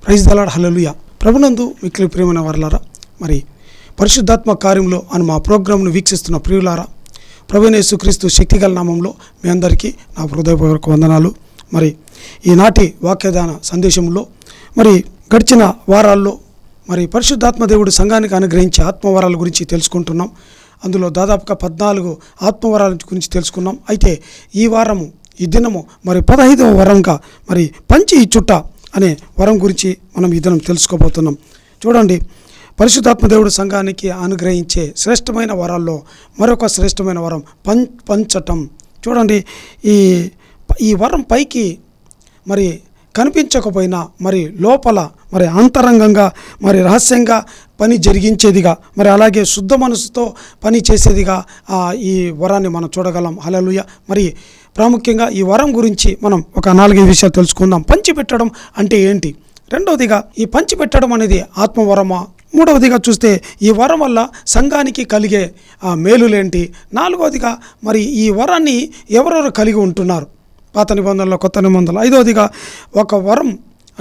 Praise the lord, హల్లెలూయా. ప్రభునందు మిక్కిలి ప్రియమైన వారలారా, మరి పరిశుద్ధాత్మ కార్యంలో అని మా ప్రోగ్రాంను వీక్షిస్తున్న ప్రియులారా, ప్రభువైన యేసుక్రీస్తు శక్తిగల నామంలో మీ అందరికీ నా హృదయపూర్వక వందనాలు. మరి ఈనాటి వాక్యదాన సందేశంలో మరి గడిచిన వారాల్లో మరి పరిశుద్ధాత్మ దేవుడు సంఘానికి అనుగ్రహించే ఆత్మవరాల గురించి తెలుసుకుంటున్నాం. అందులో దాదాపుగా 14 ఆత్మవరాల గురించి తెలుసుకున్నాం. అయితే ఈ దినము మరి 15వ వరంగా మరి పంచి ఇచ్చుట అనే వరం గురించి మనం ఈ దినం తెలుసుకోబోతున్నాం. చూడండి, పరిశుద్ధాత్మ దేవుడు సంఘానికి అనుగ్రహించే శ్రేష్టమైన వరాల్లో మరొక శ్రేష్టమైన వరం పంచటం. చూడండి, ఈ వరం పైకి మరి కనిపించకపోయినా మరి లోపల మరి అంతరంగంగా మరి రహస్యంగా పని జరిగించేదిగా, మరి అలాగే శుద్ధ మనసుతో పని చేసేదిగా ఈ వరాన్ని మనం చూడగలం. హల్లెలూయా. మరి ప్రాముఖ్యంగా ఈ వరం గురించి మనం ఒక 4-5 విషయాలు తెలుసుకుందాం. పంచిపెట్టడం అంటే ఏంటి? రెండవదిగా, ఈ పంచిపెట్టడం అనేది ఆత్మవరమా? మూడవదిగా చూస్తే ఈ వరం వల్ల సంఘానికి కలిగే మేలులేంటి? నాలుగవదిగా, మరి ఈ వరాన్ని ఎవరెవరు కలిగి ఉంటున్నారు పాత నిబంధనలో, కొత్త నిబంధనలు? ఐదవదిగా, ఒక వరం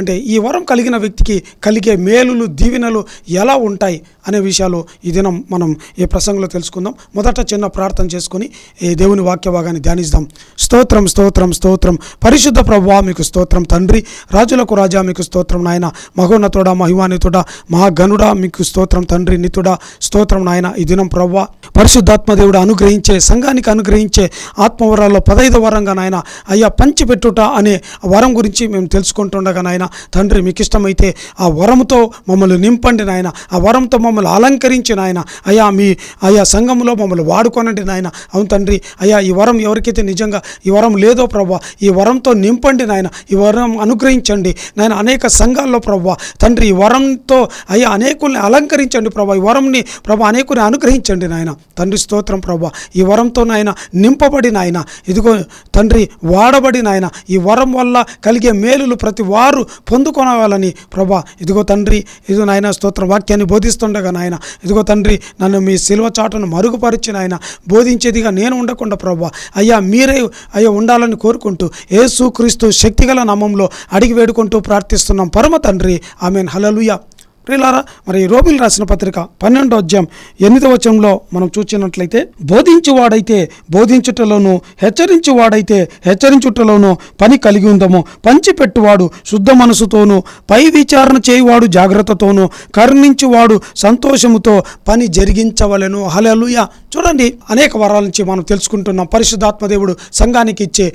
అంటే ఈ వరం కలిగిన వ్యక్తికి కలిగే మేలులు, దీవెనలు ఎలా ఉంటాయి అనే విషయాలు ఈ దినం మనం ఈ ప్రసంగంలో తెలుసుకుందాం. మొదట చిన్న ప్రార్థన చేసుకొని ఈ దేవుని వాక్య భాగాన్ని ధ్యానిస్తాం. స్తోత్రం, స్తోత్రం, స్తోత్రం. పరిశుద్ధ ప్రభువా మీకు స్తోత్రం. తండ్రి, రాజులకు రాజా మీకు స్తోత్రం. నాయన, మహోన్నతుడా, మహిమాన్వితుడా, మహాగణుడా మీకు స్తోత్రం. తండ్రి, నితుడా స్తోత్రం. నాయన, ఈ దినం ప్రభువా పరిశుద్ధాత్మ దేవుడు అనుగ్రహించే సంఘానికి అనుగ్రహించే ఆత్మవరాల్లో 15వ వరంగా నాయన అయ్యా పంచిపెట్టుట అనే వరం గురించి మేము తెలుసుకుంటుండగా నాయన తండ్రి, మీకు ఇష్టమైతే ఆ వరంతో మమ్మల్ని నింపండి నాయన. ఆ వరంతో మమ్మల్ని అలంకరించి నాయన అయ్యా సంఘంలో మమ్మల్ని వాడుకోనండి నాయన. అవును తండ్రి, అయ్యా ఈ వరం ఎవరికైతే నిజంగా ఈ వరం లేదో ప్రభువా ఈ వరంతో నింపండి నాయన. ఈ వరం అనుగ్రహించండి నాయన. అనేక సంఘాల్లో ప్రభువా తండ్రి ఈ వరంతో అయ్యా అనేకుల్ని అలంకరించండి ప్రభువా. ఈ వరంని ప్రభువా అనేకుల్ని అనుగ్రహించండి నాయన. తండ్రి స్తోత్రం ప్రభువా. ఈ వరంతో నాయన నింపబడి నాయన ఇదిగో తండ్రి వాడబడి నాయన ఈ వరం వల్ల కలిగే మేలులు ప్రతి వారు పొందుకోవాలని ప్రభా ఇదిగో తండ్రి, ఇదిగో నాయన స్తోత్రం. వాక్యాన్ని బోధిస్తుండగా నాయన ఇదిగో తండ్రి నన్ను మీ సిలువ చాటును మరుగుపరిచి నాయన బోధించేదిగా నేను ఉండకుండా ప్రభా అయ్యా మీరే అయ్యా ఉండాలని కోరుకుంటూ యేసుక్రీస్తు శక్తిగల నామంలో అడిగి వేడుకుంటూ ప్రార్థిస్తున్నాం పరమ తండ్రి. ఆమేన్. హల్లెలూయా. ప్రియులారా, మరి రోమీయులకు రాసిన పత్రిక 12వ అధ్యాయం 8వ వచనంలో మనం చూసినట్లయితే, బోధించువాడైతే బోధించుటలోను, హెచ్చరించువాడైతే హెచ్చరించుటలోను పని కలిగి ఉందము. పంచిపెట్టువాడు శుద్ధ మనసుతోనూ, పై విచారణ చేయువాడు జాగ్రత్తతోనూ, కరుణించువాడు సంతోషముతో పని జరిగించవలెను. హల్లెలూయా. చూడండి, అనేక వరాల నుంచి మనం తెలుసుకుంటున్నాం. పరిశుద్ధాత్మ దేవుడు సంఘానికి ఇచ్చే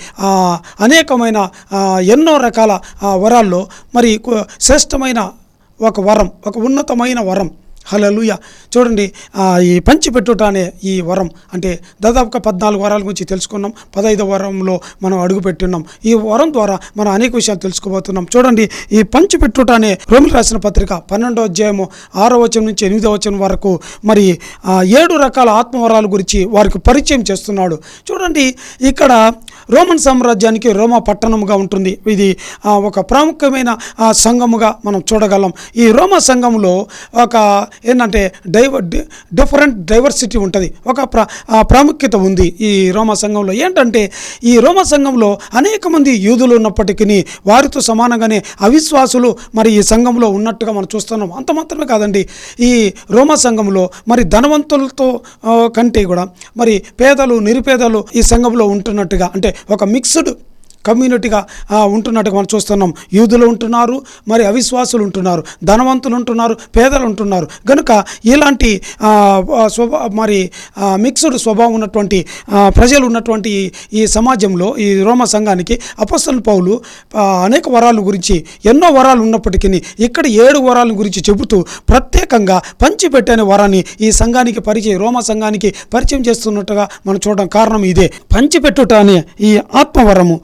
అనేకమైన ఎన్నో రకాల వరాల్లో మరి శ్రేష్టమైన ఒక వరం, ఒక ఉన్నతమైన వరం. హల్లెలూయా. చూడండి, ఈ పంచిపెట్టుట అనే ఈ వరం అంటే దాదాపుగా 14 వరాల గురించి తెలుసుకున్నాం. 15వ వరంలో మనం అడుగుపెట్టున్నాం. ఈ వరం ద్వారా మనం అనేక విషయాలు తెలుసుకోబోతున్నాం. చూడండి, ఈ పంచిపెట్టుట అనే రోమీయులకు రాసిన పత్రిక 12వ అధ్యాయము 6వ వచనం నుంచి 8వ వచనం వరకు మరి 7 రకాల ఆత్మవరాల గురించి వారికి పరిచయం చేస్తున్నాడు. చూడండి, ఇక్కడ రోమన్ సామ్రాజ్యానికి రోమా పట్టణముగా ఉంటుంది. ఇది ఒక ప్రాముఖ్యమైన సంఘముగా మనం చూడగలం. ఈ రోమా సంఘంలో ఒక ఏంటంటే డైవర్సిటీ ఉంటుంది, ఒక ప్రాముఖ్యత ఉంది ఈ రోమా సంఘంలో. ఏంటంటే ఈ రోమా సంఘంలో అనేక మంది యూదులు ఉన్నప్పటికీ వారితో సమానంగానే అవిశ్వాసులు మరి ఈ సంఘంలో ఉన్నట్టుగా మనం చూస్తున్నాం. అంత మాత్రమే కాదండి, ఈ రోమా సంఘంలో మరి ధనవంతులతో కంటే కూడా మరి పేదలు, నిరుపేదలు ఈ సంఘంలో ఉంటున్నట్టుగా, అంటే ఒక మిక్స్డ్ కమ్యూనిటీగా ఉంటున్నట్టుగా మనం చూస్తున్నాం. యూదులు ఉంటున్నారు, మరి అవిశ్వాసులు ఉంటున్నారు, ధనవంతులు ఉంటున్నారు, పేదలు ఉంటున్నారు. కనుక ఇలాంటి మరి మిక్స్డ్ స్వభావం ఉన్నటువంటి ప్రజలు ఉన్నటువంటి ఈ సమాజంలో ఈ రోమా సంఘానికి అపొస్తలుడైన పౌలు అనేక వరాల గురించి, ఎన్నో వరాలు ఉన్నప్పటికీ ఇక్కడ 7 వరాల గురించి చెబుతూ ప్రత్యేకంగా పంచిపెట్టనే వరాన్ని ఈ సంఘానికి రోమా సంఘానికి పరిచయం చేస్తున్నట్టుగా మనం చూడడం కారణం ఇదే. పంచిపెట్టుట అనే ఈ ఆత్మవరము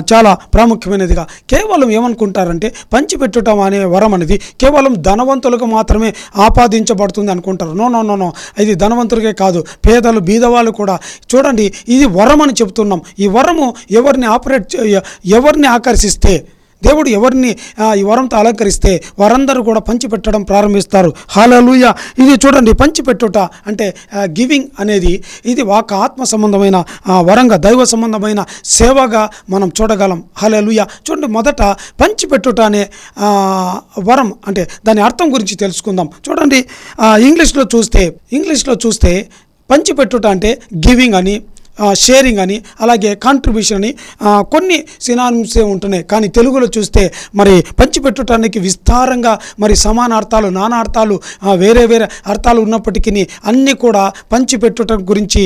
చాలా ప్రాముఖ్యమైనదిగా. కేవలం ఏమనుకుంటారంటే పంచిపెట్టడం అనే వరం అనేది కేవలం ధనవంతులకు మాత్రమే ఆపాదించబడుతుంది అనుకుంటారు. నో, ఇది ధనవంతులకే కాదు, పేదలు, బీదవాళ్ళు కూడా. చూడండి, ఇది వరం అని చెప్తున్నాం. ఈ వరము ఎవరిని ఆకర్షిస్తే దేవుడు ఎవరిని ఈ వరంతో అలంకరిస్తే వారందరూ కూడా పంచిపెట్టడం ప్రారంభిస్తారు. హల్లెలూయా. ఇది చూడండి, పంచిపెట్టుట అంటే గివింగ్ అనేది ఇది ఒక ఆత్మ సంబంధమైన వరంగా, దైవ సంబంధమైన సేవగా మనం చూడగలం. హల్లెలూయా. చూడండి, మొదట పంచిపెట్టుట అనే వరం అంటే దాని అర్థం గురించి తెలుసుకుందాం. చూడండి, ఇంగ్లీష్లో చూస్తే పంచిపెట్టుట అంటే గివింగ్ అని, షేరింగ్ అని, అలాగే కాంట్రిబ్యూషన్ అని కొన్ని సినానిమ్సే ఉంటున్నాయి. కానీ తెలుగులో చూస్తే మరి పంచిపెట్టడానికి విస్తారంగా మరి సమాన అర్థాలు, నానా అర్థాలు, వేరే వేరే అర్థాలు ఉన్నప్పటికీ అన్నీ కూడా పంచిపెట్టడం గురించి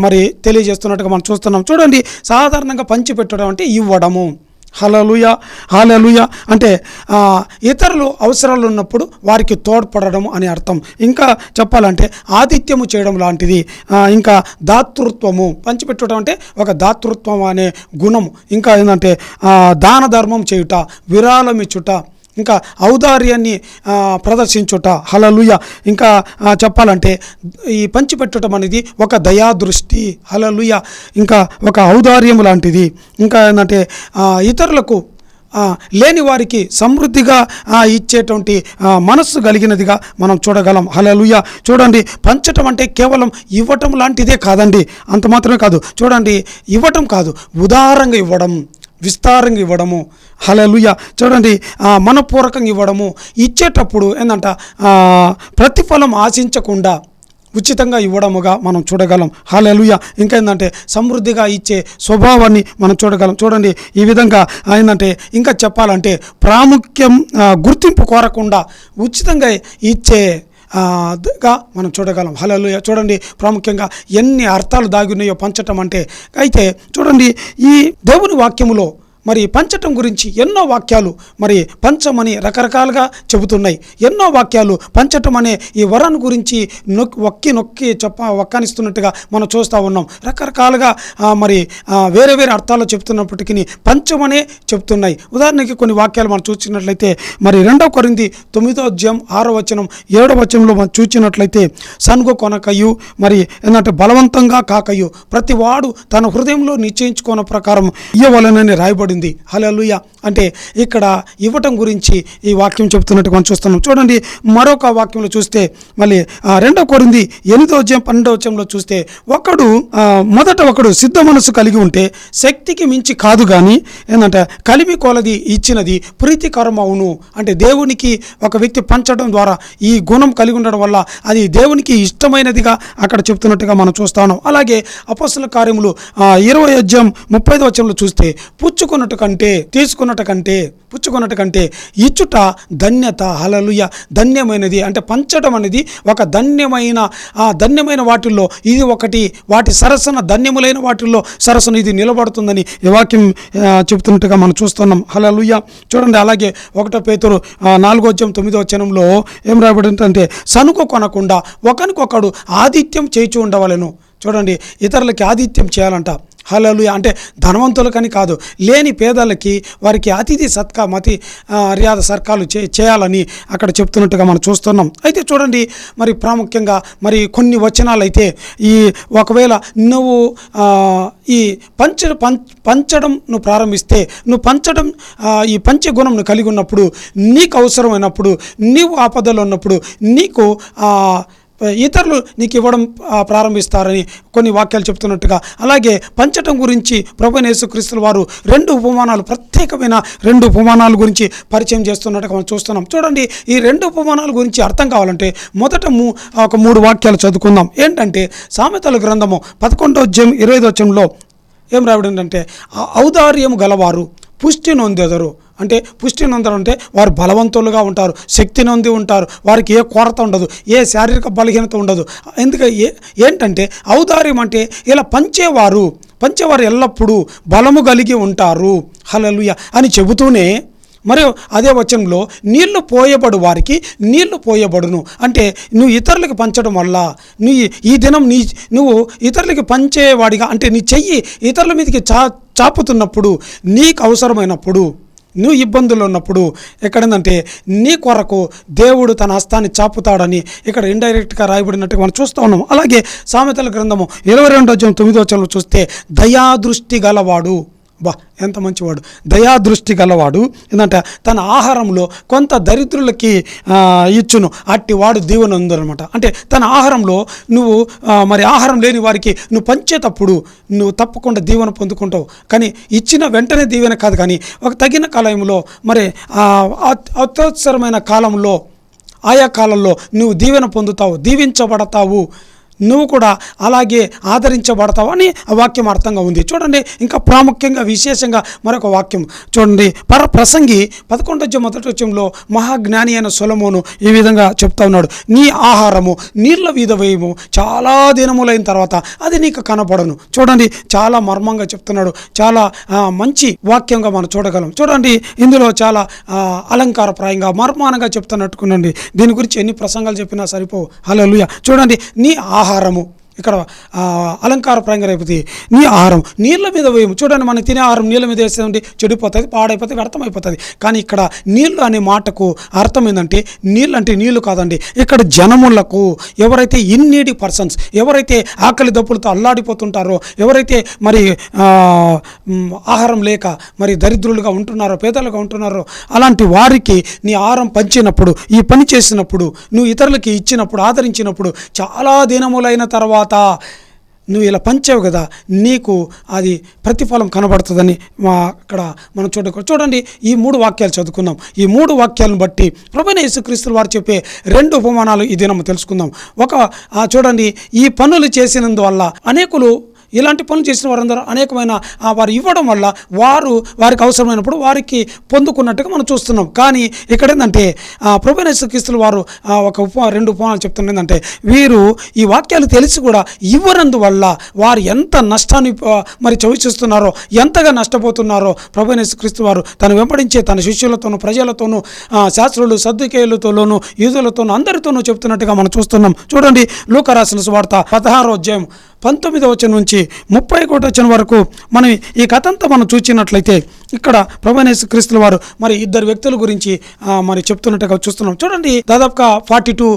మరి తెలియజేస్తున్నట్టుగా మనం చూస్తున్నాం. చూడండి, సాధారణంగా పంచిపెట్టడం అంటే ఇవ్వడము. హల్లెలూయా. హల్లెలూయా అంటే ఇతరులు అవసరాలు ఉన్నప్పుడు వారికి తోడ్పడడం అని అర్థం. ఇంకా చెప్పాలంటే ఆతిథ్యము చేయడం లాంటిది. ఇంకా దాతృత్వము, పంచిపెట్టడం అంటే ఒక దాతృత్వం అనే గుణం. ఇంకా ఏంటంటే దాన ధర్మం చేయుట, విరాళం ఇచ్చుట, ఇంకా ఔదార్యాన్ని ప్రదర్శించుట. హల్లెలూయా. ఇంకా చెప్పాలంటే ఈ పంచిపెట్టడం అనేది ఒక దయాదృష్టి. హల్లెలూయా. ఇంకా ఒక ఔదార్యం లాంటిది. ఇంకా ఏంటంటే ఇతరులకు లేని వారికి సమృద్ధిగా ఇచ్చేటువంటి మనస్సు కలిగినదిగా మనం చూడగలం. హల్లెలూయా. చూడండి, పంచటం అంటే కేవలం ఇవ్వటం లాంటిదే కాదండి. అంత మాత్రమే కాదు. చూడండి, ఇవ్వటం కాదు, ఉదారంగా ఇవ్వడం, విస్తారంగా ఇవ్వడము. హల్లెలూయా. చూడండి, మనపూర్వకంగా ఇవ్వడము. ఇచ్చేటప్పుడు ఏంటంట ప్రతిఫలం ఆశించకుండా ఉచితంగా ఇవ్వడముగా మనం చూడగలం. హల్లెలూయా. ఇంకేంటంటే సమృద్ధిగా ఇచ్చే స్వభావాన్ని మనం చూడగలం. చూడండి, ఈ విధంగా ఏంటంటే ఇంకా చెప్పాలంటే ప్రాముఖ్యం, గుర్తింపు కోరకుండా ఉచితంగా ఇచ్చే గా మనం చూడగలం. హల్లెలూయా. చూడండి, ప్రాముఖ్యంగా ఎన్ని అర్థాలు దాగి ఉన్నాయో పంచటం అంటే. అయితే చూడండి, ఈ దేవుని వాక్యములో మరి పంచటం గురించి ఎన్నో వాక్యాలు మరి పంచమని రకరకాలుగా చెబుతున్నాయి. ఎన్నో వాక్యాలు పంచటం అనే ఈ వరాన్ని గురించి నొక్కి వక్కానిస్తున్నట్టుగా మనం చూస్తూ ఉన్నాం. రకరకాలుగా మరి వేరే వేరే అర్థాలు చెప్తున్నప్పటికీ పంచమనే చెప్తున్నాయి. ఉదాహరణకి కొన్ని వాక్యాలు మనం చూసినట్లయితే మరి 2 కొరింథీ 9:6 7 మనం చూసినట్లయితే సనుగు కొనకయు మరి ఏంటంటే బలవంతంగా కాకయు ప్రతి వాడు తన హృదయంలో నిశ్చయించుకున్న ప్రకారం ఇయ్యవలెనని రాయబడింది. హల్లెలూయా. అంటే ఇక్కడ ఇవ్వటం గురించి ఈ వాక్యం చెప్తున్నట్టు మనం చూస్తున్నాం. చూడండి, మరొక వాక్యంలో చూస్తే మళ్ళీ 2 కొరింథీ 8:12 చూస్తే ఒకడు సిద్ధ మనసు కలిగి ఉంటే శక్తికి మించి కాదు కానీ ఏంటంటే కలిమి కొలది ఇచ్చినది ప్రీతికరం అవును. అంటే దేవునికి ఒక వ్యక్తి పంచడం ద్వారా ఈ గుణం కలిగి ఉండడం వల్ల అది దేవునికి ఇష్టమైనదిగా అక్కడ చెప్తున్నట్టుగా మనం చూస్తాం. అలాగే అపొస్తలుల కార్యములు 20:35 చూస్తే పుచ్చుకున్నట్టు కంటే పుచ్చుకున్నట్టు కంటే ఇచ్చుట ధన్యత. హల్లెలూయా. ధన్యమైనది అంటే పంచడం అనేది ఒక ధన్యమైన వాటిల్లో ఇది ఒకటి. వాటి సరసన ధన్యములైన వాటిల్లో సరసన ఇది నిలబడుతుందని ఈ వాక్యం చెబుతున్నట్టుగా మనం చూస్తున్నాం. హల్లెలూయా. చూడండి, అలాగే 1 పేతురు 4:9 ఏం రాయబడి అంటే సనుకు కొనకుండా ఒకరికొకడు ఆతిథ్యం చేయిచూ ఉండవలెను. చూడండి, ఇతరులకి ఆతిథ్యం చేయాలంట. హల్లెలూయా. అంటే ధనవంతులకని కాదు, లేని పేదలకి వారికి అతిథి మర్యాద సర్కాలు చేయాలని అక్కడ చెప్తున్నట్టుగా మనం చూస్తున్నాం. అయితే చూడండి, మరి ప్రాముఖ్యంగా మరి కొన్ని వచనాలు అయితే ఈ ఒకవేళ నువ్వు ఈ పంచడం నువ్వు ప్రారంభిస్తే, నువ్వు పంచడం ఈ పంచే గుణం నువ్వు కలిగి ఉన్నప్పుడు, నీకు అవసరమైనప్పుడు, నీవు ఆపదలో ఉన్నప్పుడు నీకు ఇతరులు నీకు ఇవ్వడం ప్రారంభిస్తారని కొన్ని వాక్యాలు చెప్తున్నట్టుగా. అలాగే పంచటం గురించి ప్రభువైన యేసుక్రీస్తు వారు 2 ఉపమానాలు, ప్రత్యేకమైన 2 ఉపమానాల గురించి పరిచయం చేస్తున్నట్టుగా మనం చూస్తున్నాం. చూడండి, ఈ 2 ఉపమానాల గురించి అర్థం కావాలంటే మొదట ఒక 3 వాక్యాలు చదువుకుందాం. ఏంటంటే సామెతల గ్రంథము 11:25 ఏం రాయబడిందంటే ఔదార్యము గలవారు పుష్టి నొందెదరు. అంటే పుష్టి నొందడం అంటే వారు బలవంతులుగా ఉంటారు, శక్తి నొంది ఉంటారు, వారికి ఏ కొరత ఉండదు, ఏ శారీరక బలహీనత ఉండదు. ఏంటంటే ఔదార్యం అంటే ఇలా పంచేవారు ఎల్లప్పుడూ బలము కలిగి ఉంటారు. హల్లెలూయా అని చెబుతూనే మరి అదే వచనంలో నీళ్లు పోయబడు వారికి నీళ్లు పోయబడును. అంటే నువ్వు ఇతరులకు పంచడం వల్ల ఈ దినం నువ్వు ఇతరులకి పంచేవాడిగా, అంటే నీ చెయ్యి ఇతరుల మీదకి చాపుతున్నప్పుడు, నీకు అవసరమైనప్పుడు, నువ్వు ఇబ్బందులు ఉన్నప్పుడు ఎక్కడేందంటే నీ కొరకు దేవుడు తన హస్తాన్ని చాపుతాడని ఇక్కడ ఇండైరెక్ట్గా రాయబడినట్టుగా మనం చూస్తూ ఉన్నాం. అలాగే సామెతల గ్రంథము 22:9 చూస్తే దయాదృష్టి గలవాడు. బా ఎంత మంచివాడు, దయాదృష్టి గలవాడు. ఏంటంటే తన ఆహారంలో కొంత దరిద్రులకి ఇచ్చును, అట్టి వాడు దీవెన ఉందనమాట. అంటే తన ఆహారంలో నువ్వు మరి ఆహారం లేని వారికి నువ్వు పంచేటప్పుడు నువ్వు తప్పకుండా దీవెన పొందుకుంటావు. కానీ ఇచ్చిన వెంటనే దీవెన కాదు, కానీ ఒక తగిన కాలంలో మరి అత్యవసరమైన కాలంలో ఆయా కాలంలో నువ్వు దీవెన పొందుతావు, దీవించబడతావు, నువ్వు కూడా అలాగే ఆదరించబడతావు అని ఆ వాక్యం అర్థంగా ఉంది. చూడండి, ఇంకా ప్రాముఖ్యంగా విశేషంగా మరొక వాక్యం చూడండి. ప్రసంగి 11:1 మహాజ్ఞాని అయిన సొలొమోను ఈ విధంగా చెప్తా ఉన్నాడు, నీ ఆహారము నీళ్ళ మీద వేయము, చాలా దినములైన తర్వాత అది నీకు కనపడను. చూడండి, చాలా మర్మంగా చెప్తున్నాడు, చాలా మంచి వాక్యంగా మనం చూడగలం. చూడండి, ఇందులో చాలా అలంకారప్రాయంగా మర్మానంగా చెప్తున్నట్టుకునండి. దీని గురించి ఎన్ని ప్రసంగాలు చెప్పినా సరిపోవు. హల్లెలూయా. చూడండి, నీ ఆహారము ఇక్కడ అలంకారప్రాయంగా రేపుతుంది, నీ ఆహారం నీళ్ళ మీద వేయము. చూడండి, మనం తినే ఆహారం నీళ్ళ మీద వేసేదండి చెడిపోతుంది, పాడైపోతుంది, వ్యర్థమైపోతుంది. కానీ ఇక్కడ నీళ్ళు అనే మాటకు అర్థం ఏంటంటే నీళ్ళు అంటే నీళ్లు కాదండి, ఇక్కడ జనములకు, ఎవరైతే ఇన్నీడి పర్సన్స్, ఎవరైతే ఆకలి దప్పులతో అల్లాడిపోతుంటారో, ఎవరైతే మరి ఆహారం లేక మరి దరిద్రులుగా ఉంటున్నారో, పేదలుగా ఉంటున్నారో, అలాంటి వారికి నీ ఆహారం పంచినప్పుడు, ఈ పని చేసినప్పుడు, నువ్వు ఇతరులకి ఇచ్చినప్పుడు, ఆదరించినప్పుడు, చాలా దినములైన తర్వాత నువ్వు ఇలా పంచావు కదా, నీకు అది ప్రతిఫలం కనబడుతుందని అక్కడ మనం చూడండి. ఈ 3 వాక్యాలు చదువుకుందాం. ఈ 3 వాక్యాలను బట్టి ప్రభువైన యేసుక్రీస్తు వారు చెప్పే 2 ఉపమానాలు ఈ దినం తెలుసుకుందాం. చూడండి, ఈ పనులు చేసినందువల్ల అనేకులు, ఇలాంటి పనులు చేసిన వారందరూ అనేకమైన వారు ఇవ్వడం వల్ల వారికి అవసరమైనప్పుడు వారికి పొందుకున్నట్టుగా మనం చూస్తున్నాం. కానీ ఇక్కడ ఏంటంటే ప్రభువైన యేసుక్రీస్తు వారు 2 ఉపమానాలు చెప్తున్నారు. ఏంటంటే వీరు ఈ వాక్యాలు తెలిసి కూడా ఇవ్వనందువల్ల వారు ఎంత నష్టాన్ని మరి చవిచూస్తున్నారో, ఎంతగా నష్టపోతున్నారో ప్రభువైన యేసుక్రీస్తు వారు తను వెంబడించే తన శిష్యులతోనూ, ప్రజలతోనూ, శాస్త్రులు, సద్దుకేయులతోనూ, యూదులతోనూ, అందరితోనూ చెప్తున్నట్టుగా మనం చూస్తున్నాం. చూడండి, లూకా రాసిన సువార్త 16వ అధ్యాయం 19వ నుంచి 31వ వరకు మనం ఈ కథ అంతా మనం చూసినట్లయితే ఇక్కడ ప్రభువైన యేసుక్రీస్తు వారు మరి 2 వ్యక్తుల గురించి మరి చెప్తున్నట్టుగా చూస్తున్నాం. చూడండి, దాదాపుగా 42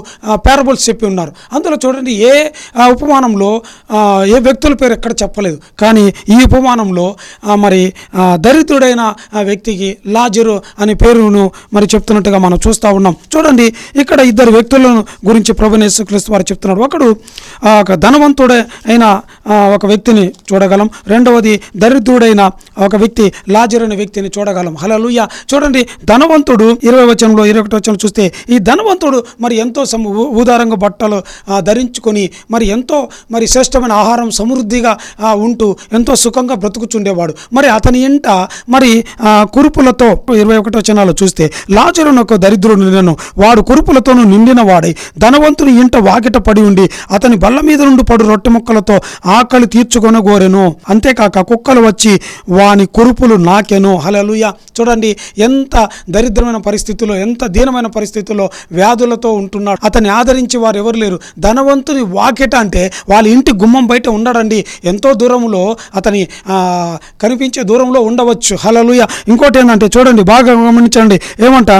పారబుల్స్ చెప్పి ఉన్నారు. అందులో చూడండి, ఏ ఉపమానంలో ఏ వ్యక్తుల పేరు ఎక్కడ చెప్పలేదు. కానీ ఈ ఉపమానంలో మరి దరిద్రుడైన వ్యక్తికి లాజరు అనే పేరును మరి చెప్తున్నట్టుగా మనం చూస్తూ ఉన్నాం. చూడండి, ఇక్కడ 2 వ్యక్తులను గురించి ప్రభువైన యేసుక్రీస్తు వారు చెప్తున్నాడు. ఒకడు ఒక ధనవంతుడే అయిన ఒక వ్యక్తిని చూడగలం, రెండవది దరిద్రుడైన ఒక వ్యక్తి లాజరు అనే వ్యక్తిని చూడగలం. హల్లెలూయా. చూడండి, ధనవంతుడు 21 చూస్తే, ఈ ధనవంతుడు మరి ఎంతో ఉదారంగా బట్టలు ధరించుకొని మరి ఎంతో మరి శ్రేష్టమైన ఆహారం సమృద్ధిగా ఉంటూ ఎంతో సుఖంగా బ్రతుకుచుండేవాడు. మరి అతని ఇంట మరి కురుపులతో 21 చూస్తే, లాజరు ఒక దరిద్రుడు నిండెను, వాడు కురుపులతోనూ నిండిన వాడై ధనవంతుని ఇంట వాకిట పడి ఉండి అతని బల్ల మీద నుండి పడు రొట్టె ముక్కలతో ఆకలి తీర్చుకొనగోరెను. అంతేకాక కుక్కలు వచ్చి వాని కురుపులు నాకెను. హల్లెలూయా. చూడండి, ఎంత దరిద్రమైన పరిస్థితుల్లో, ఎంత దీనమైన పరిస్థితుల్లో వ్యాధులతో ఉంటున్నాడు. అతన్ని ఆదరించి వారు ఎవరు లేరు. ధనవంతుని వాకిట అంటే వాళ్ళ ఇంటి గుమ్మం బయట ఉండడండి, ఎంతో దూరంలో అతని కనిపించే దూరంలో ఉండవచ్చు. హల్లెలూయా. ఇంకోటి ఏంటంటే చూడండి, బాగా గమనించండి, ఏమంట,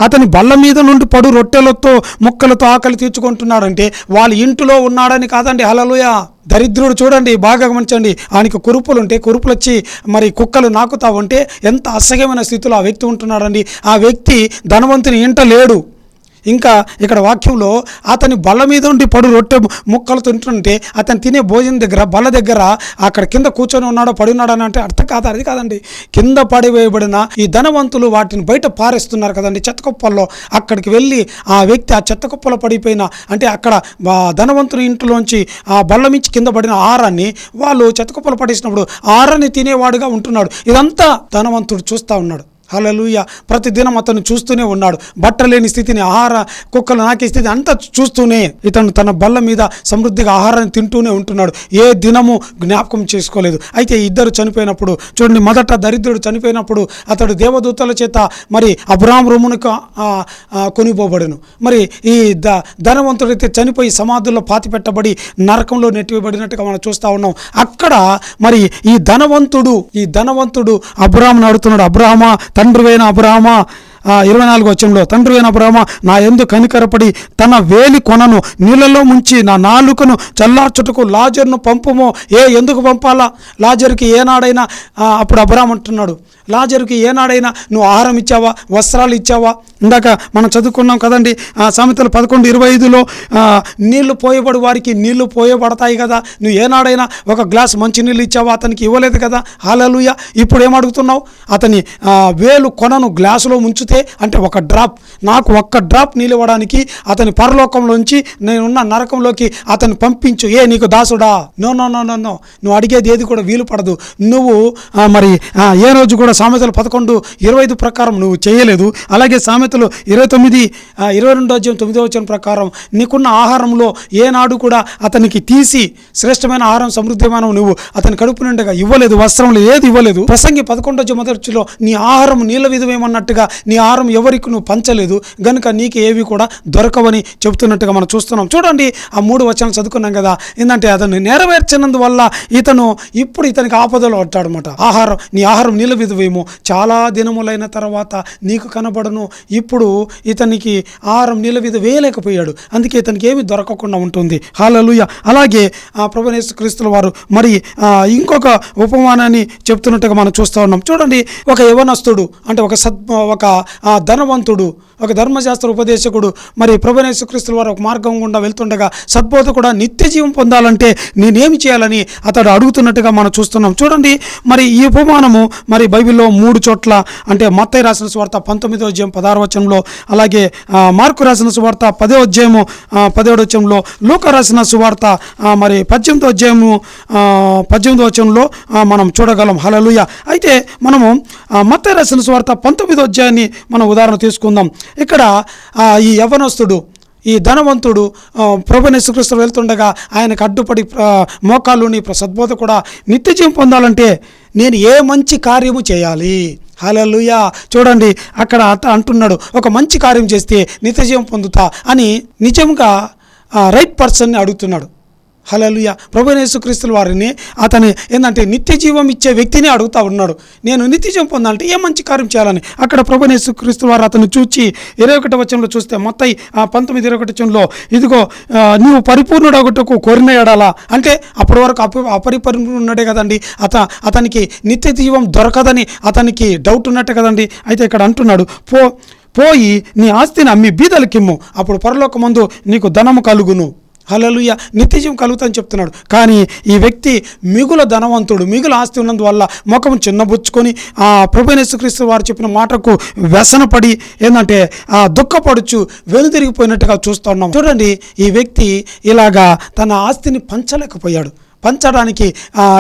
అతని బల్ల మీద నుండి పడు రొట్టెలతో ముక్కలతో ఆకలి తీర్చుకుంటున్నాడంటే వాళ్ళ ఇంటిలో ఉన్నాడని కాదండి. హల్లెలూయా. దరిద్రుడు చూడండి, బాగా గమనించండి, ఆయనకు కురుపులు ఉంటే, కురుపులు వచ్చి మరి కుక్కలు నాకుతా ఉంటే ఎంత అసహ్యమైన స్థితిలో ఆ వ్యక్తి ఉంటున్నాడండి. ఆ వ్యక్తి ధనవంతుని ఇంట లేడు. ఇంకా ఇక్కడ వాక్యంలో అతని బల్ల మీద ఉండి పడు రొట్టె ముక్కలు తింటుంటే అతను తినే భోజనం దగ్గర, బల్ల దగ్గర అక్కడ కింద కూర్చొని ఉన్నాడో పడి ఉన్నాడో అని అంటే అర్థం కాదు, అది కాదండి. కింద పడివేయబడిన ఈ ధనవంతులు వాటిని బయట పారేస్తున్నారు కదండి, చెత్తకుప్పల్లో. అక్కడికి వెళ్ళి ఆ వ్యక్తి ఆ చెత్తకుప్పలో పడిపోయిన, అంటే అక్కడ ధనవంతుని ఇంట్లోంచి ఆ బల్ల మించి కింద పడిన ఆహారాన్ని వాళ్ళు చెత్తకుప్పలు పడేసినప్పుడు ఆహారాన్ని తినేవాడుగా ఉంటున్నాడు. ఇదంతా ధనవంతుడు చూస్తూ ఉన్నాడు. హల్లెలూయా. ప్రతిదినం అతను చూస్తూనే ఉన్నాడు. బట్టలేని స్థితిని, ఆహార కుక్కలు నాకే స్థితి అంతా చూస్తూనే ఇతను తన బల్ల మీద సమృద్ధిగా ఆహారాన్ని తింటూనే ఉంటున్నాడు. ఏ దినము జ్ఞాపకం చేసుకోలేదు. అయితే 2 చనిపోయినప్పుడు చూడండి, మొదట దరిద్రుడు చనిపోయినప్పుడు అతడు దేవదూతల చేత మరి అబ్రహాము రొమ్మునకు కొనిపోబడెను. మరి ఈ ధనవంతుడైతే చనిపోయి సమాధుల్లో పాతిపెట్టబడి నరకంలో నెట్టివేయబడినట్టుగా మనం చూస్తూ ఉన్నాం. అక్కడ మరి ఈ ధనవంతుడు అబ్రహామును అడుగుతున్నాడు, అబ్రహామా, తండ్రివైన అబ్రహామా, 24 వచనంలో, తండ్రి అయిన అబ్రహామా, నా యందు కనికరపడి తన వేలి కొనను నీళ్ళలో ముంచి నా నాలుకను చల్లార్చుటకు లాజరును పంపుమో. ఎందుకు పంపాలా? లాజరుకి ఏనాడైనా అప్పుడు అబ్రహాం అంటున్నాడు, లాజరుకి ఏనాడైనా నువ్వు ఆహారం ఇచ్చావా, వస్త్రాలు ఇచ్చావా? ఇందాక మనం చదువుకున్నాం కదండి, సామెతలు 11:25లో నీళ్లు పోయబడి వారికి నీళ్లు పోయబడతాయి కదా. నువ్వు ఏనాడైనా ఒక గ్లాస్ మంచినీళ్ళు ఇచ్చావా? అతనికి ఇవ్వలేదు కదా. హల్లెలూయా. ఇప్పుడు ఏమడుగుతున్నావు? అతని వేలు కొనను గ్లాసులో ముంచితే, అంటే ఒక డ్రాప్, నాకు ఒక్క డ్రాప్ నీళ్ళు ఇవ్వడానికి అతని పరలోకంలోంచి నేనున్న నరకంలోకి అతన్ని పంపించు. నీకు దాసుడా? No no no no no నువ్వు అడిగేది ఏది కూడా వీలు పడదు. నువ్వు మరి ఏ రోజు కూడా సామెతలు 11:25 ప్రకారం నువ్వు చేయలేదు. అలాగే సామెతలు 22:9 ప్రకారం నీకున్న ఆహారంలో ఏనాడు కూడా అతనికి తీసి శ్రేష్టమైన ఆహారం, సమృద్ధమైన నువ్వు అతని కడుపు నిండగా ఇవ్వలేదు. వస్త్రంలో ఏది ఇవ్వలేదు. ప్రసంగి 11:1 నీ ఆహారం నీళ్ళ విధమేమన్నట్టుగా నీ ఆహారం ఎవరికి నువ్వు పంచలేదు గనుక నీకు ఏవి కూడా దొరకవని చెబుతున్నట్టుగా మనం చూస్తున్నాం. చూడండి, ఆ 3 వచనాలు చదువుకున్నాం కదా. ఏంటంటే అతను నెరవేర్చినందువల్ల ఇప్పుడు ఇతనికి ఆపదలో పడ్డాడనమాట. నీ ఆహారం నీళ్ళ విధవేమో, చాలా దినములైన తర్వాత నీకు కనబడను. ఇప్పుడు ఇతనికి ఆహారం నీళ్ళ మీద వేయలేకపోయాడు, అందుకే ఇతనికి ఏమి దొరకకుండా ఉంటుంది. హల్లెలూయా. అలాగే ప్రభువైన యేసుక్రీస్తుల వారు మరి ఇంకొక ఉపమానాన్ని చెప్తున్నట్టుగా మనం చూస్తూ ఉన్నాం. చూడండి, ఒక యవనస్తుడు, అంటే ఒక ధనవంతుడు, ఒక ధర్మశాస్త్ర ఉపదేశకుడు మరి ప్రభువైన యేసుక్రీస్తుల వారు ఒక మార్గం గుండా వెళ్తుండగా సద్బోధకుడా నిత్య జీవం పొందాలంటే నేనేమి చేయాలని అతడు అడుగుతున్నట్టుగా మనం చూస్తున్నాం. చూడండి, మరి ఈ ఉపమానము మరి బైబిల్లో 3 చోట్ల, అంటే మత్తయి రాసిన సువార్త 19:16 అలాగే మార్కు రాసిన సువార్త 10:17 లూకా రాసిన సువార్త మరి 18:18 మనం చూడగలం. హల్లెలూయా. అయితే మనము మత్తయి రాసిన సువార్త 19 మనం ఉదాహరణ తీసుకుందాం. ఇక్కడ ఈ యవనస్తుడు, ఈ ధనవంతుడు ప్రభువైన యేసుక్రీస్తు వెళ్తుండగా ఆయనకు అడ్డుపడి మోకాళ్ళుని సద్బోధకుడా నిత్య జీవం పొందాలంటే నేను ఏ మంచి కార్యము చేయాలి? హల్లెలూయా. చూడండి, అక్కడ అంటున్నాడు, ఒక మంచి కార్యం చేస్తే నిత్య జీవం పొందుతా అని నిజంగా రైట్ పర్సన్ని అడుగుతున్నాడు. హల్లెలూయా. ప్రభువైన యేసుక్రీస్తుల వారిని అతను ఏంటంటే నిత్య జీవం ఇచ్చే వ్యక్తిని అడుగుతా ఉన్నాడు. నేను నిత్య జీవం పొందాలంటే ఏ మంచి కార్యం చేయాలని. అక్కడ ప్రభువైన యేసుక్రీస్తుల వారు అతను చూచి 21 వచనంలో చూస్తే, మత్తయి 19:21 ఇదిగో నీవు పరిపూర్ణుడగుటకు కోరిన ఎడలా, అంటే అప్పటి వరకు అపరిపూర్ణుడే కదండి, అతనికి నిత్య జీవం దొరకదని అతనికి డౌట్ ఉన్నట్టే కదండి. అయితే ఇక్కడ అంటున్నాడు, పోయి నీ ఆస్తిని అమ్మి బీదలకిమ్ము, అప్పుడు పరలోకమందు నీకు ధనము కలుగును. హల్లెలూయా. నిత్యజీవం కలుగుతుందని చెప్తున్నాడు. కానీ ఈ వ్యక్తి మిగుల ధనవంతుడు, మిగుల ఆస్తి ఉన్నందువల్ల ముఖం చిన్నబుచ్చుకొని ప్రభువైన యేసుక్రీస్తు వారు చెప్పిన మాటకు వ్యసనపడి ఏంటంటే దుఃఖపడుచు వెనుదిరిగిపోయినట్టుగా చూస్తూ ఉన్నాం. చూడండి, ఈ వ్యక్తి ఇలాగా తన ఆస్తిని పంచడానికి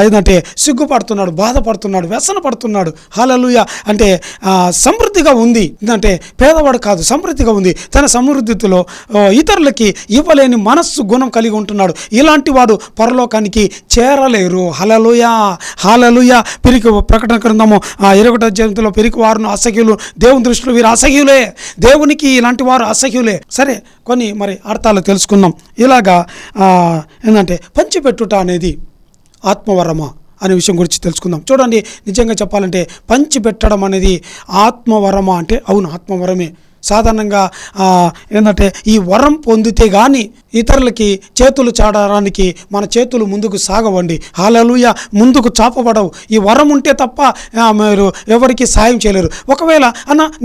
ఏంటంటే సిగ్గుపడుతున్నాడు, బాధపడుతున్నాడు, వ్యసన పడుతున్నాడు. హల్లెలూయా. అంటే సమృద్ధిగా ఉంది, అంటే పేదవాడు కాదు, సమృద్ధిగా ఉంది. తన సమృద్ధిలో ఇతరులకి ఇవ్వలేని మనస్సు గుణం కలిగి ఉంటున్నాడు. ఇలాంటి వాడు పరలోకానికి చేరలేరు. హల్లెలూయా. హల్లెలూయా. ప్రకటన గ్రంథము 21 పిరికి వారును అసహ్యులు, దేవుని దృష్టిలో వీరు అసహ్యులే, దేవునికి ఇలాంటి వారు అసహ్యులే. సరే, కొన్ని మరి అర్థాలు తెలుసుకుందాం. ఇలాగా ఏంటంటే పంచిపెట్టుట అనేది ఆత్మవరమా అనే విషయం గురించి తెలుసుకుందాం. చూడండి, నిజంగా చెప్పాలంటే పంచిపెట్టడం అనేది ఆత్మవరమా అంటే అవును, ఆత్మవరమే. సాధారణంగా ఏంటంటే ఈ వరం పొందితే కానీ ఇతరులకి చేతులు చాడడానికి మన చేతులు ముందుకు సాగవండి. హల్లెలూయా. ముందుకు చాపబడవు. ఈ వరం ఉంటే తప్ప మీరు ఎవరికి సాయం చేయలేరు. ఒకవేళ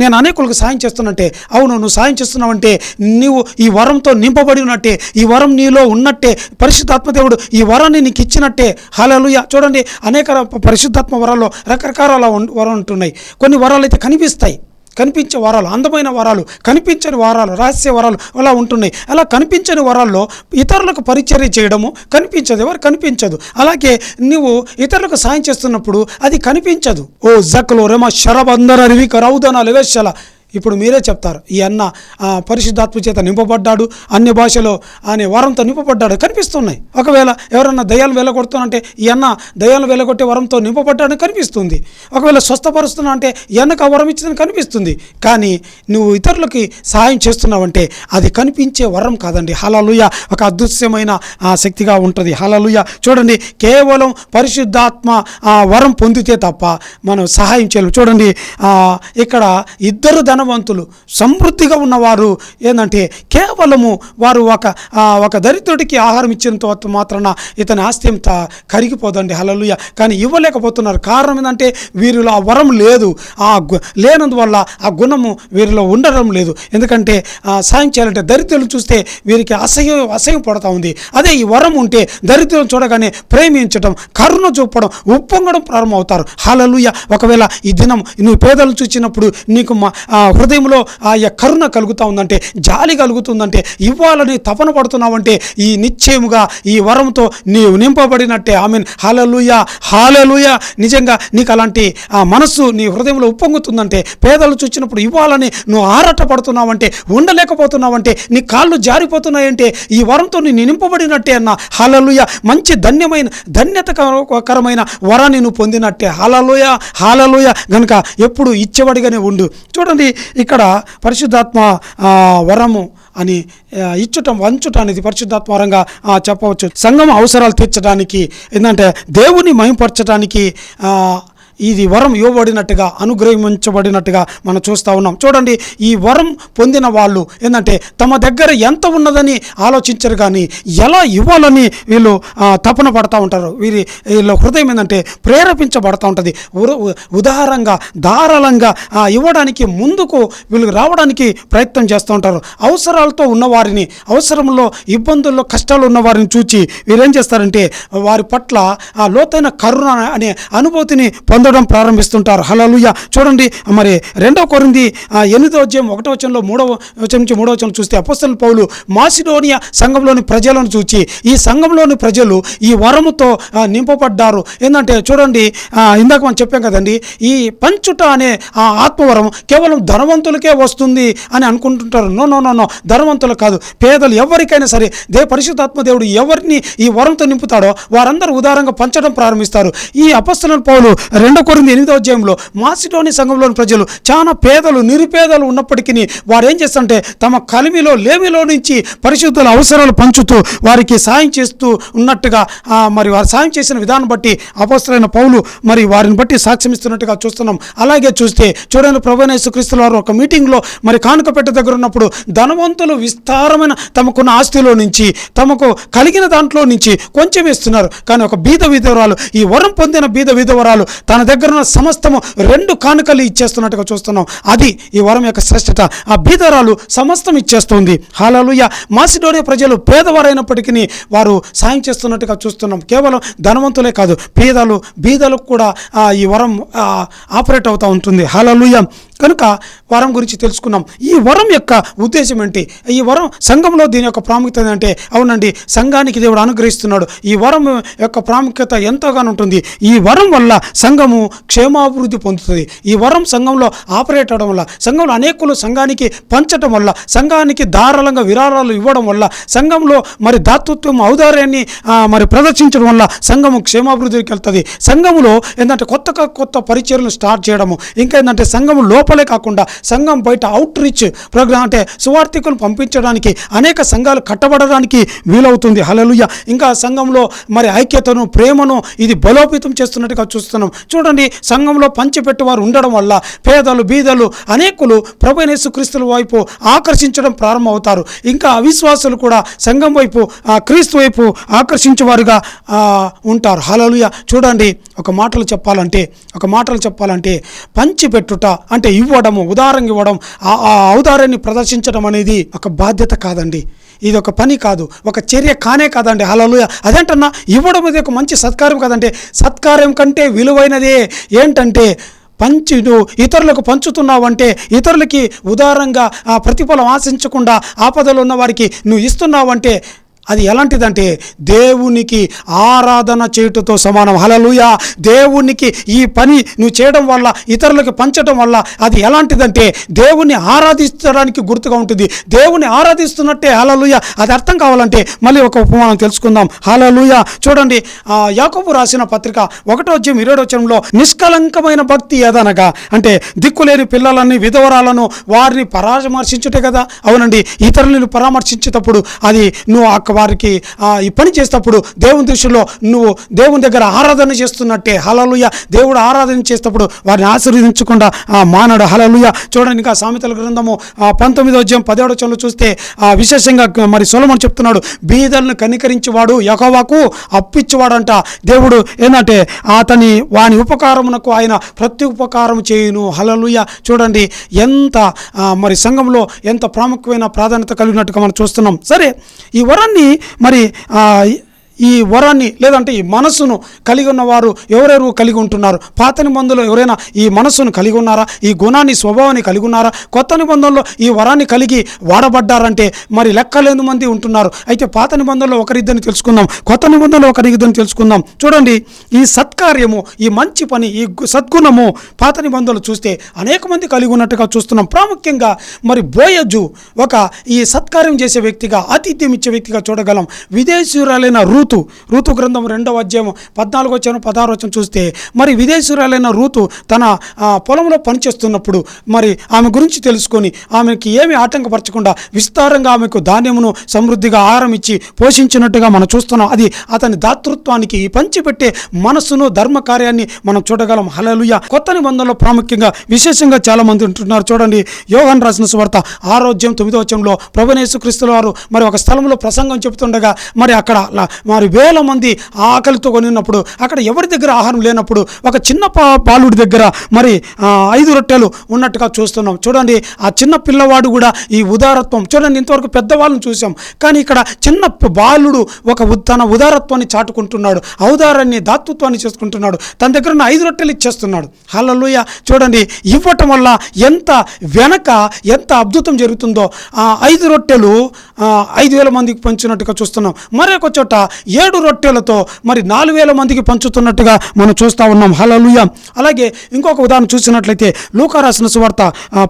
నేను అనేకులకు సాయం చేస్తున్నట్టే, అవును నువ్వు సాయం చేస్తున్నావంటే నువ్వు ఈ వరంతో నింపబడి ఉన్నట్టే, ఈ వరం నీలో ఉన్నట్టే, పరిశుద్ధాత్మ దేవుడు ఈ వరాన్ని నీకు ఇచ్చినట్టే. హల్లెలూయా. చూడండి, అనేక పరిశుద్ధాత్మ వరాల్లో రకరకాల వరం ఉంటున్నాయి. కొన్ని వరాలు అయితే కనిపించే వరాలు, అందమైన వరాలు, కనిపించని వరాలు, రహస్య వరాలు అలా ఉంటున్నాయి. అలా కనిపించని వరాల్లో ఇతరులకు పరిచర్య చేయడము కనిపించదు, ఎవరు కనిపించదు. అలాగే నువ్వు ఇతరులకు సాయం చేస్తున్నప్పుడు అది కనిపించదు. ఓ జక్లో రెమ శరబందర రివిక రౌదన లెవెషల. ఇప్పుడు మీరే చెప్తారు, ఈ అన్న పరిశుద్ధాత్మ చేత నింపబడ్డాడు, అన్య భాషలో అనే వరంతో నింపబడ్డాడు, కనిపిస్తున్నాయి. ఒకవేళ ఎవరన్నా దయ్యాలు వెళ్ళగొడుతున్నా ఈ అన్న దయ్యాలు వెళ్ళగొట్టే వరంతో నింపబడ్డాడని కనిపిస్తుంది. ఒకవేళ స్వస్థపరుస్తున్నా అంటే ఈ అన్నకు ఆ వరం ఇచ్చిందని కనిపిస్తుంది. కానీ నువ్వు ఇతరులకి సహాయం చేస్తున్నావంటే అది కనిపించే వరం కాదండి. హల్లెలూయా. ఒక అదృశ్యమైన శక్తిగా ఉంటుంది. హల్లెలూయా. చూడండి, కేవలం పరిశుద్ధాత్మ వరం పొందితే తప్ప మనం సహాయం చేయలేము. చూడండి, ఇక్కడ ఇద్దరు ధనవంతులు, సమృద్ధిగా ఉన్నవారు ఏంటంటే కేవలము వారు ఒక దరిద్రుడికి ఆహారం ఇచ్చిన మాత్రాన ఇతని ఆస్తి అంతా కరిగిపోదండి. హల్లెలూయా. కానీ ఇవ్వలేకపోతున్నారు. కారణం ఏంటంటే వీరిలో ఆ వరం లేదు. లేనందువల్ల ఆ గుణము వీరిలో ఉండడం లేదు. ఎందుకంటే సాయం చేయాలంటే దరిద్రులను చూస్తే వీరికి అసహ్యం పడుతూ ఉంది. అదే ఈ వరం ఉంటే దరిద్రులను చూడగానే ప్రేమించడం, కరుణ చూపడం, ఉప్పొంగడం ప్రారంభమవుతారు. హల్లెలూయా. ఒకవేళ ఈ దినం నువ్వు పేదలను చూసినప్పుడు నీకు హృదయంలో ఆ కరుణ కలుగుతూ ఉందంటే, జాలి కలుగుతుందంటే, ఇవ్వాలని తపన పడుతున్నావంటే ఈ నిశ్చయముగా ఈ వరంతో నీవు నింపబడినట్టే. ఆమేన్. హల్లెలూయా. హల్లెలూయా. నిజంగా నీకు అలాంటి మనస్సు నీ హృదయంలో ఉప్పొంగుతుందంటే, పేదలు చూసినప్పుడు ఇవ్వాలని నువ్వు ఆరాట పడుతున్నావంటే, ఉండలేకపోతున్నావంటే, నీ కాళ్ళు జారిపోతున్నాయంటే ఈ వరంతో నేను నింపబడినట్టే అన్న. హల్లెలూయా. మంచి ధన్యతకరమైన వరాన్ని నువ్వు పొందినట్టే. హల్లెలూయా. హల్లెలూయా. గనుక ఎప్పుడు ఇచ్చేవాడిగానే ఉండు. చూడండి, ఇక్కడ పరిశుద్ధాత్మ వరము అని వంచుట అనేది పరిశుద్ధాత్మ వరంగా చెప్పవచ్చు. సంఘం అవసరాలు తీర్చడానికి, ఏంటంటే దేవుని మహిమపరచడానికి ఇది వరం ఇవ్వబడినట్టుగా, అనుగ్రహించబడినట్టుగా మనం చూస్తూ ఉన్నాం. చూడండి, ఈ వరం పొందిన వాళ్ళు ఏంటంటే తమ దగ్గర ఎంత ఉన్నదని ఆలోచించరు, కానీ ఎలా ఇవ్వాలని వీళ్ళు తపన పడుతూ ఉంటారు. వీళ్ళ హృదయం ఏంటంటే ప్రేరేపించబడుతూ ఉంటుంది. ఉదారంగా ధారాళంగా ఇవ్వడానికి, ముందుకు వీళ్ళు రావడానికి ప్రయత్నం చేస్తూ ఉంటారు. అవసరాలతో ఉన్నవారిని, అవసరంలో ఇబ్బందుల్లో కష్టాలు ఉన్నవారిని చూచి వీరేం చేస్తారంటే వారి పట్ల లోతైన కరుణ అనే అనుభూతిని పొందడం ప్రారంభిస్తుంటారు. హల్లెలూయా. చూడండి, మరి 2 కొరింథీ 8వ అధ్యాయం 1వ వచనంలో 3వ వచనం నుంచి 3వ వచనం చూస్తే అపోస్తలుడైన పౌలు మాసిడోనియా సంఘంలోని ప్రజలను చూచి, ఈ సంఘంలోని ప్రజలు ఈ వరముతో నింపబడ్డారు. ఏంటంటే చూడండి, ఇందాక మనం చెప్పాం కదండి, ఈ పంచుట అనే ఆత్మవరం కేవలం ధనవంతులకే వస్తుంది అని అనుకుంటుంటారు. నో, ధనవంతులు కాదు, పేదలు ఎవరికైనా సరే పరిశుద్ధాత్మ దేవుడు ఎవరిని ఈ వరంతో నింపుతాడో వారందరూ ఉదారంగా పంచడం ప్రారంభిస్తారు. ఈ అపోస్తలుడైన పౌలు 2 కొరింథీ 8వ అధ్యాయంలో మాసిడోనియా సంఘంలోని ప్రజలు చాలా పేదలు, నిరుపేదలు ఉన్నప్పటికీ వారు ఏం చేస్తారంటే తమ కలిమిలో, లేమిలో నుంచి పరిశుద్ధుల అవసరాలు పంచుతూ వారికి సాయం చేస్తూ ఉన్నట్టుగా, మరి వారు సాయం చేసిన విధానం బట్టి అపోస్తలుడైన పౌలు మరి వారిని బట్టి సాక్ష్యం ఇస్తున్నట్టుగా చూస్తున్నాం. అలాగే చూస్తే చూడండి, ప్రభువైన యేసుక్రీస్తు వారు ఒక మీటింగ్లో మరి కానుకపెట్ట దగ్గర ఉన్నప్పుడు ధనవంతులు విస్తారమైన తమకున్న ఆస్తిలో నుంచి, తమకు కలిగిన దాంట్లో నుంచి కొంచెం ఇస్తున్నారు. కానీ ఒక బీద విధవరాలు, ఈ వరం పొందిన బీద విధవరాలు తన దగ్గర ఉన్న సమస్తము 2 కానుకలు ఇచ్చేస్తున్నట్టుగా చూస్తున్నాం. అది ఈ వరం యొక్క శ్రేష్టత. ఆ బీదరాలు సమస్తం ఇచ్చేస్తుంది. హల్లెలూయా. మాసిడోనియా ప్రజలు పేదవారైనప్పటికీ వారు సాయం చేస్తున్నట్టుగా చూస్తున్నాం. కేవలం ధనవంతులే కాదు, బీదలకు కూడా ఈ వరం ఆపరేట్ అవుతూ ఉంటుంది. హల్లెలూయా. కనుక వరం గురించి తెలుసుకున్నాం. ఈ వరం యొక్క ఉద్దేశం ఏంటి? ఈ వరం సంఘంలో దీని యొక్క ప్రాముఖ్యత ఏంటంటే, అవునండి, సంఘానికి దేవుడు అనుగ్రహిస్తున్నాడు. ఈ వరం యొక్క ప్రాముఖ్యత ఎంతగానో ఉంటుంది. ఈ వరం వల్ల సంఘము క్షేమాభివృద్ధి పొందుతుంది. ఈ వరం సంఘంలో ఆపరేట్ అవడం వల్ల, సంఘంలో అనేకులు సంఘానికి పంచడం వల్ల, సంఘానికి ధారాళంగా విరాళాలు ఇవ్వడం వల్ల, సంఘంలో మరి దాతృత్వం, ఔదార్యాన్ని మరి ప్రదర్శించడం వల్ల సంఘము క్షేమాభివృద్ధికి వెళ్తుంది. సంఘములో ఏంటంటే కొత్త పరిచర్యలు స్టార్ట్ చేయడము, ఇంకా ఏంటంటే సంఘము లోపలే కాకుండా సంఘం బయట అవుట్ రీచ్ ప్రోగ్రామ్, అంటే సువార్థికులను పంపించడానికి, అనేక సంఘాలు కట్టబడడానికి వీలవుతుంది. హల్లెలూయా. ఇంకా సంఘంలో మరి ఐక్యతను, ప్రేమను ఇది బలోపేతం చేస్తున్నట్టుగా చూస్తున్నాం. చూడండి, సంఘంలో పంచిపెట్టేవారు ఉండడం వల్ల పేదలు, బీదలు అనేకులు ప్రభువైన యేసుక్రీస్తు వైపు ఆకర్షించడం ప్రారంభమవుతారు. ఇంకా అవిశ్వాసులు కూడా సంఘం వైపు, క్రీస్తు వైపు ఆకర్షించేవారుగా ఉంటారు. హల్లెలూయా. చూడండి, ఒక మాటలు చెప్పాలంటే పంచిపెట్టుట అంటే ఇవ్వడము, ఉదారంగా ఇవ్వడం, ఆ ఔదార్యాన్ని ప్రదర్శించడం అనేది ఒక బాధ్యత కాదండి. ఇది ఒక పని కాదు, ఒక చర్య కానే కాదండి. హల్లెలూయా. అదేంటన్నా ఇవ్వడం ఇది ఒక మంచి సత్కారం కాదంటే, సత్కారం కంటే విలువైనదే ఏంటంటే నువ్వు ఇతరులకు పంచుతున్నావంటే, ఇతరులకి ఉదారంగా ప్రతిఫలం ఆశించకుండా ఆపదలో ఉన్న వారికి నువ్వు ఇస్తున్నావంటే అది ఎలాంటిదంటే దేవునికి ఆరాధన చేయుటతో సమానం. హల్లెలూయా. దేవునికి ఈ పని నువ్వు చేయడం వల్ల, ఇతరులకు పంచడం వల్ల అది ఎలాంటిదంటే దేవుణ్ణి ఆరాధించడానికి గుర్తుగా ఉంటుంది. దేవుణ్ణి ఆరాధిస్తున్నట్టే. హల్లెలూయా. అది అర్థం కావాలంటే మళ్ళీ ఒక ఉపమానం తెలుసుకుందాం. హల్లెలూయా. చూడండి, యాకోబు రాసిన పత్రిక 1వ అధ్యాయం 27వ వచనంలో నిష్కలంకమైన భక్తి ఏదనగా, అంటే దిక్కులేని పిల్లలని, విధవరాలను వారిని పరామర్శించుటే కదా. అవునండి, ఇతరులను పరామర్శించేటప్పుడు అది నువ్వు వారికి ఈ పని చేసేటప్పుడు దేవుని దృష్టిలో నువ్వు దేవుని దగ్గర ఆరాధన చేస్తున్నట్టే. హల్లెలూయా. దేవుడు ఆరాధన చేసేటప్పుడు వారిని ఆశీర్వదించకుండా మానడు. హల్లెలూయా. చూడండి, ఇంకా సామెతల గ్రంథము 19వ అధ్యాయం 17వ వచనంలో చూస్తే విశేషంగా మరి సొలొమోను చెప్తున్నాడు, బీదలను కనికరించేవాడు యెహోవాకు అప్పిచ్చేవాడంట. దేవుడు ఏంటంటే వాని ఉపకారమునకు ఆయన ప్రతి ఉపకారం చేయును. హల్లెలూయా. చూడండి ఎంత మరి సంఘంలో ఎంత ప్రాముఖ్యమైన ప్రాధాన్యత కలిగినట్టుగా మనం చూస్తున్నాం. సరే, ఈ వరాన్ని మరి ఈ వరాన్ని లేదంటే ఈ మనస్సును కలిగి ఉన్నవారు ఎవరెవరు కలిగి ఉంటున్నారు? పాత నిబంధనలో ఎవరైనా ఈ మనస్సును కలిగి ఉన్నారా? ఈ గుణాన్ని, స్వభావాన్ని కలిగి ఉన్నారా? కొత్త నిబంధనలో ఈ వరాన్ని కలిగి వాడబడ్డారంటే మరి లెక్కలేని మంది ఉంటున్నారు. అయితే పాత నిబంధనలో ఒకరిద్దరిని తెలుసుకుందాం, కొత్త నిబంధనలో ఒకరిద్దరిని తెలుసుకుందాం. చూడండి, ఈ సత్కార్యము, ఈ మంచి పని, ఈ సద్గుణము పాత నిబంధనలు చూస్తే అనేక మంది కలిగి ఉన్నట్టుగా చూస్తున్నాం. ప్రాముఖ్యంగా మరి బోయజు ఈ సత్కార్యం చేసే వ్యక్తిగా, ఆతిథ్యం ఇచ్చే వ్యక్తిగా చూడగలం. విదేశీయురాలైన రూతు గ్రంథం 2వ అధ్యాయం 14వ వచనం 16వ వచనం చూస్తే మరి విదేశీయురాలైన రూతు తన పొలంలో పనిచేస్తున్నప్పుడు మరి ఆమె గురించి తెలుసుకొని ఆమెకి ఏమి ఆటంకపరచకుండా విస్తారంగా ఆమెకు ధాన్యమును సమృద్ధిగా ఆహారం ఇచ్చి పోషించినట్టుగా మనం చూస్తున్నాం. అది అతని దాతృత్వానికి, పంచిపెట్టే మనస్సును, ధర్మ కార్యాన్ని మనం చూడగలం. హల్లెలూయా. కొత్త నిబంధనలో ప్రాముఖ్యంగా విశేషంగా చాలా మంది ఉంటున్నారు. చూడండి, యోహాను రాసిన సువార్త 6వ అధ్యాయం 9వ వచనంలో ప్రభువైన యేసుక్రీస్తు వారు మరి ఒక స్థలంలో ప్రసంగం చెబుతుండగా మరి అక్కడ మరి వేల మంది ఆకలితో కొనినప్పుడు, అక్కడ ఎవరి దగ్గర ఆహారం లేనప్పుడు ఒక చిన్న బాలుడి దగ్గర మరి 5 రొట్టెలు ఉన్నట్టుగా చూస్తున్నాం. చూడండి, ఆ చిన్న పిల్లవాడు కూడా ఈ ఉదారత్వం చూడండి. ఇంతవరకు పెద్దవాళ్ళని చూసాం, కానీ ఇక్కడ చిన్న బాలుడు తన ఉదారత్వాన్ని చాటుకుంటున్నాడు, ఔదారాన్ని, దాతృత్వాన్ని చేసుకుంటున్నాడు. తన దగ్గర ఉన్న 5 రొట్టెలు ఇచ్చేస్తున్నాడు. హల్లెలూయా. చూడండి, ఇవ్వటం వల్ల ఎంత అద్భుతం జరుగుతుందో. 5 రొట్టెలు 5,000 మందికి పంచినట్టుగా చూస్తున్నాం. మరొక చోట 7 రొట్టెలతో మరి 4,000 మందికి పంచుతున్నట్టుగా మనం చూస్తూ ఉన్నాం. హల్లెలూయా. అలాగే ఇంకొక ఉదాహరణ చూసినట్లయితే లూకా రాసిన సువార్త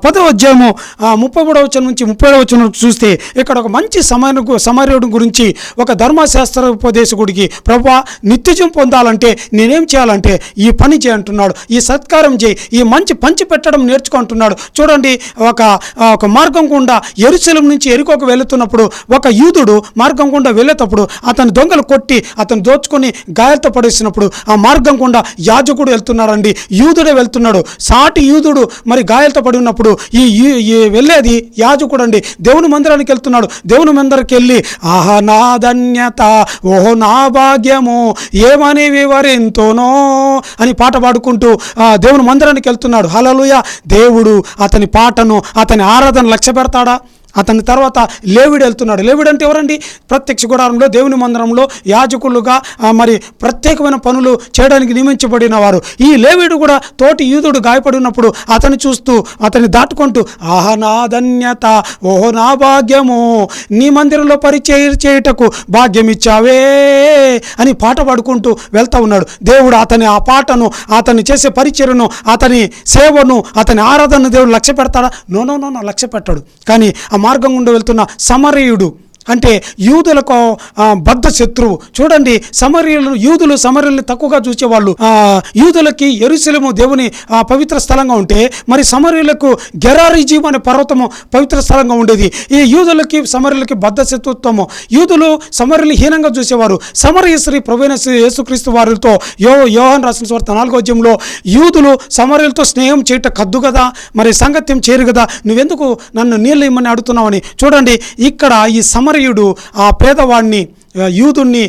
10వ అధ్యాయము 33వ వచనం నుంచి 37వ వచనం చూస్తే ఇక్కడ ఒక మంచి సమరయుడు గురించి ఒక ధర్మశాస్త్రోపదేశకుడికి, ప్రభువా, నిత్యజీవం పొందాలంటే నేనేం చేయాలంటే ఈ పని చేయంటున్నాడు, ఈ సత్కారం చేయి, ఈ మంచి పంచి పెట్టడం నేర్చుకుంటున్నాడు. చూడండి, ఒక మార్గం గుండా యెరూషలేము నుంచి యెరికోకు వెళుతున్నప్పుడు ఒక యూదుడు మార్గం గుండా వెళ్ళేటప్పుడు అతను దొంగలు కొట్టి అతను దోచుకొని గాయాలతో పడేసినప్పుడు ఆ మార్గం గుండా యాజకుడు వెళ్తున్నాడండి, యూదుడే వెళ్తున్నాడు. సాటి యూదుడు మరి గాయాలతో పడి ఉన్నప్పుడు ఈ వెళ్ళేది యాజకుడు అండి. దేవుని మందిరానికి వెళ్తున్నాడు. దేవుని మందిరానికి వెళ్ళి ఆహా నా ధన్యత, ఓహో నా భాగ్యము, ఏమని వివరింతునో అని పాట పాడుకుంటూ దేవుని మందిరానికి వెళ్తున్నాడు. హల్లెలూయా. దేవుడు అతని పాటను, అతని ఆరాధన లక్ష్య పెడతాడా? అతని తర్వాత లేవీడు వెళ్తున్నాడు. లేవీడు అంటే ఎవరండి? ప్రత్యక్ష గుడారంలో దేవుని మందిరంలో యాజకులుగా మరి ప్రత్యేకమైన పనులు చేయడానికి నియమించబడిన వారు. ఈ లేవీడు కూడా తోటి యూదుడు గాయపడినప్పుడు అతన్ని చూస్తూ, అతన్ని దాటుకుంటూ ఆహా నా ధన్యత, ఓహో నా భాగ్యము, నీ మందిరంలో పరిచయం చేయుటకు భాగ్యం ఇచ్చావే అని పాట పాడుకుంటూ వెళ్తా ఉన్నాడు. దేవుడు ఆ పాటను, అతన్ని చేసే పరిచర్యను, అతని సేవను, అతని ఆరాధనను దేవుడు లక్ష్య పెడతాడా? నో, లక్ష్య పెట్టాడు. కానీ ఆ మార్గం గుండా వెళ్తున్న సమరయుడు అంటే యూదులకు బద్ధ శత్రువు. చూడండి, సమరయుల్ని తక్కువగా చూసేవాళ్ళు. యూదులకి యెరూషలేము దేవుని పవిత్ర స్థలంగా ఉంటే మరి సమరయులకు గెరారిజీం అనే పర్వతము పవిత్ర స్థలంగా ఉండేది. ఈ యూదులకి సమరయులకి బద్ధ శత్రుత్వము. యూదులు సమరయుల్ని హీనంగా చూసేవారు. సమరయ శ్రీ ప్రభువైన యేసుక్రీస్తు వారితో యోహాను రాసిన సువార్త 4వ అధ్యాయంలో యూదులు సమరయులతో స్నేహం చేయట కద్దు కదా, మరి సంగత్యం చేయరు కదా, నువ్వెందుకు నన్ను నీళ్ళు ఇమ్మని అడుగుతున్నావని. చూడండి, ఇక్కడ ఈ సమరయుడు ఆ పేదవాడిని, యూదుని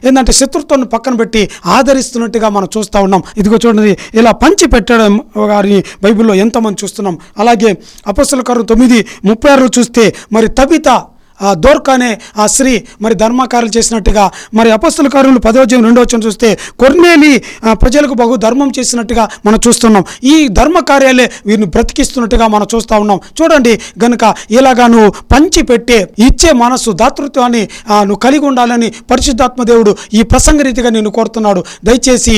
ఏంటంటే శత్రుత్వాన్ని పక్కన పెట్టి ఆదరిస్తున్నట్టుగా మనం చూస్తూ ఉన్నాం. ఇదిగో చూడండి, ఇలా పంచి పెట్టడం గారిని బైబిల్లో ఎంతమంది చూస్తున్నాం. అలాగే అపొస్తలుల కార్యం 9:36 చూస్తే మరి తబిత, దోర్కా అనే ఆ స్త్రీ మరి ధర్మకార్యాలు చేసినట్టుగా, మరి అపొస్తలుల కార్యములు 10వ అధ్యాయం 2వ వచనం చూస్తే కొర్నేలి ప్రజలకు బహు ధర్మం చేసినట్టుగా మనం చూస్తున్నాం. ఈ ధర్మ కార్యాలే వీరిని బ్రతికిస్తున్నట్టుగా మనం చూస్తూ ఉన్నాం. చూడండి, గనుక ఇలాగా నువ్వు పంచి పెట్టే ఇచ్చే మనస్సు, దాతృత్వాన్ని నువ్వు కలిగి ఉండాలని పరిశుద్ధాత్మ దేవుడు ఈ ప్రసంగ రీతిగా నేను కోరుతున్నాడు. దయచేసి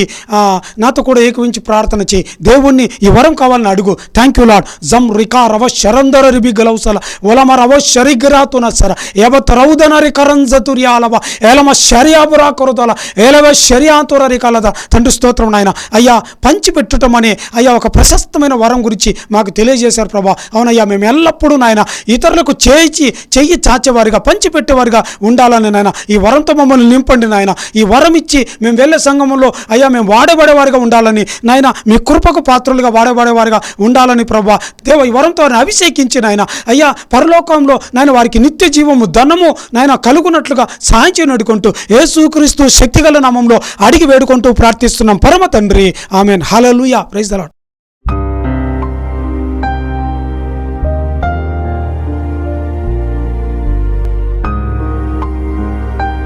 నాతో కూడా ఏకవించి ప్రార్థన చేయి. దేవుణ్ణి ఈ వరం కావాలని అడుగు. Thank you lord. Jammu Rica రవ శరందర రిబి గలౌసల ఒలమ రవ షరిగ్రాతున సర ఏబత్ రౌదనరి కరంజతుర్యాలవ ఏలమ శర్యాబురా కొరతల ఏలవ శర్యాంతురరి కలద. తండ్రి స్తోత్రం నాయన. అయ్యా పంచిపెట్టడం అనే అయ్యా ఒక ప్రశస్తమైన వరం గురించి మాకు తెలియజేశారు ప్రభా. అవునయ్యా, మేము ఎల్లప్పుడూ నాయన ఇతరులకు చెయ్యి చాచేవారిగా పంచిపెట్టేవారిగా ఉండాలని నాయన ఈ వరంతో మమ్మల్ని నింపండి నాయన. ఈ వరం ఇచ్చి మేము వెళ్ళే సంఘంలో అయ్యా మేము వాడబడేవారిగా ఉండాలని నాయన, మీ కృపకు పాత్రలుగా వాడబడేవారిగా ఉండాలని ప్రభా. దేవ ఈ వరంతో అభిషేకించి నాయన అయ్యా పరలోకంలో నాయన వారికి నిత్య జీవము ధనము నాయన కలుగునట్లుగా సాయం చేయనుకుంటూ యేసుక్రీస్తు శక్తిగల నామంలో అడిగి వేడుకుంటూ ప్రార్థిస్తున్నాం పరమ తండ్రి. Amen. Hallelujah. Praise the lord.